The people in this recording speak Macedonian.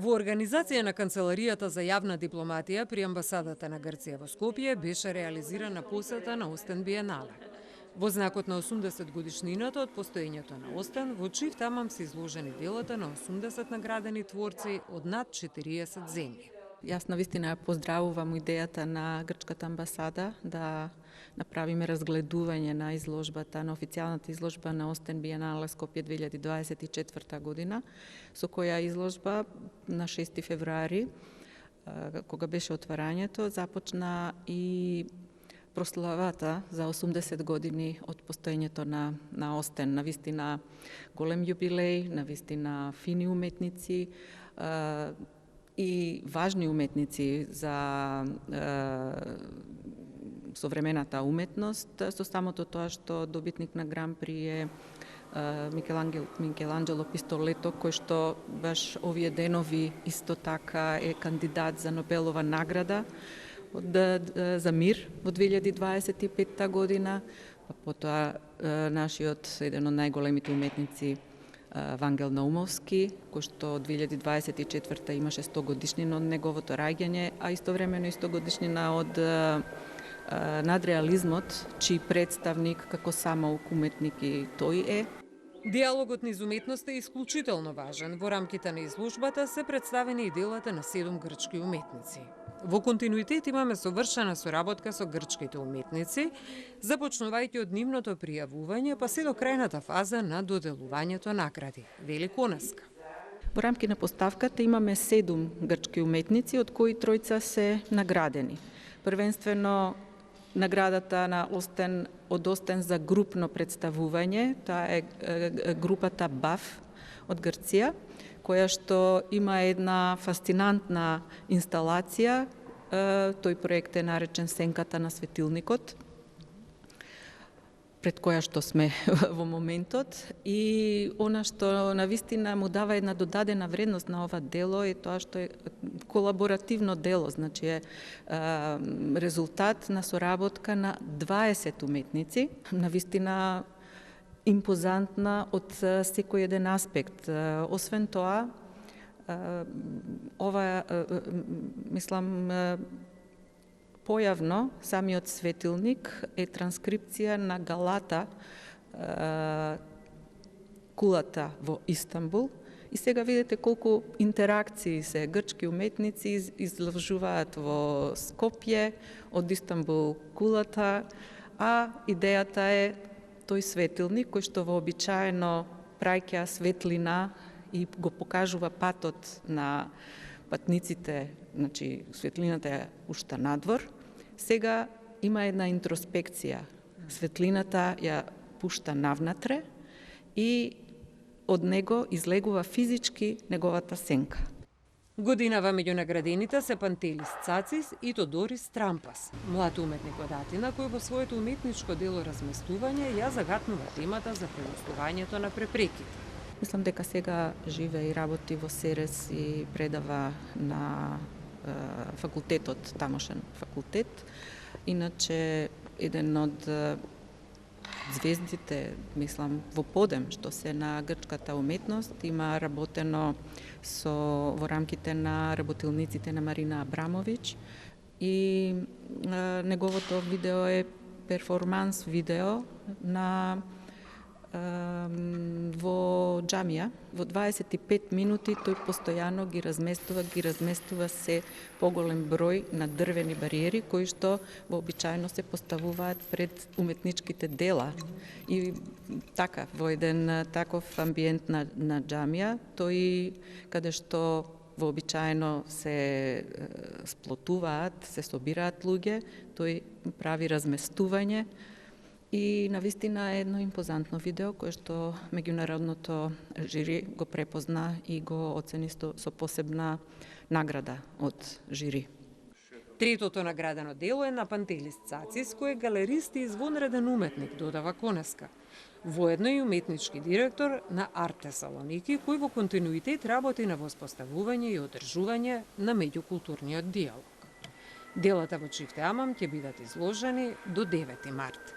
Во организација на Канцеларијата за јавна дипломатија при амбасадата на Грција во Скопје беше реализирана посета на Остен Биенале. Во знакот на 80 годишнината од постоењето на Остен, во чив тамам се изложени делата на 80 наградени творци од над 40 земји. Јас навистина поздравувам идејата на Грчката амбасада да направиме разгледување на изложбата, на официјалната изложба на Остен Биенале Скопје 2024 година, со која изложба на 6 февруари, кога беше отварањето, започна и прославата за 80 години од постоењето на Остен. Навистина голем јубилеј, навистина фини уметници, и важни уметници за современата уметност, со самото тоа што добитник на Гран При е Микеланџело Пистолето, кој што баш овие денови исто така е кандидат за Нобелова награда за мир во 2025 година, па потоа нашиот еден од најголемите уметници Вангел Наумовски, кој што 2024 имаше 100 годишнина од неговото раѓање, а истовремено и 100 годишнина од надреализмот, чиј представник како самоук уметник и тој е. Диалогот низ уметност е исклучително важен. Во рамките на изложбата се представени и делата на 7 грчки уметници. Во континуитет имаме совршена соработка со грчките уметници, започнувајќи од нивното пријавување, па се до крајната фаза на доделувањето награди, вели Конеска. Во рамки на поставката имаме 7 грчки уметници, од кои тројца се наградени. Првенствено наградата на Остен од Остен за групно представување, таа е групата БАФ од Грција, која што има една фасцинантна инсталација. Тој проект е наречен Сенката на светилникот, пред која што сме во моментот, и она што навистина му дава една додадена вредност на ова дело е тоа што е колаборативно дело, значи е резултат на соработка на 20 уметници, навистина импозантна од секој еден аспект. Освен тоа, ова, мислам, појавно, самиот светилник е транскрипција на галата, кулата во Истанбул. И сега видите колку интеракции се грчки уметници изложуваат во Скопје, од Истанбул кулата, а идејата е тој светилник кој што вообичаено праќа светлина и го покажува патот на патниците, значи светлината е ушта надвор. Сега има една интроспекција. Светлината ја пушта навнатре и од него излегува физички неговата сенка. Годинава меѓу наградените се Пантелис Цацис и Тодорис Трампас, млад уметник од Атина кој во своето уметничко дело разместување ја загатнува темата за премостувањето на препреките. Мислам дека сега живе и работи во Серес и предава на факултетот, тамошен факултет. Иначе еден од звездите, мислам, во подем, што се на грчката уметност, има работено во рамките на работилниците на Марина Абрамовиќ и неговото видео е перформанс видео на во џамија, во 25 минути тој постојано ги разместува се поголем број на дрвени бариери кои што вообичаено се поставуваат пред уметничките дела. И така, во еден таков амбиент на џамија, тој каде што вообичаено се сплотуваат, се собираат луѓе, тој прави разместување. И навистина е едно импозантно видео кое што меѓународното жири го препозна и го оцени со посебна награда од жири. Третото наградено дело е на Пантелис Цацис, кој е галерист и извонреден уметник, додава Конеска. Воедно и уметнички директор на Арт Тесалоники, кој во континуитет работи на воспоставување и одржување на меѓукултурниот диалог. Делата во чив темам ќе бидат изложени до 9 март.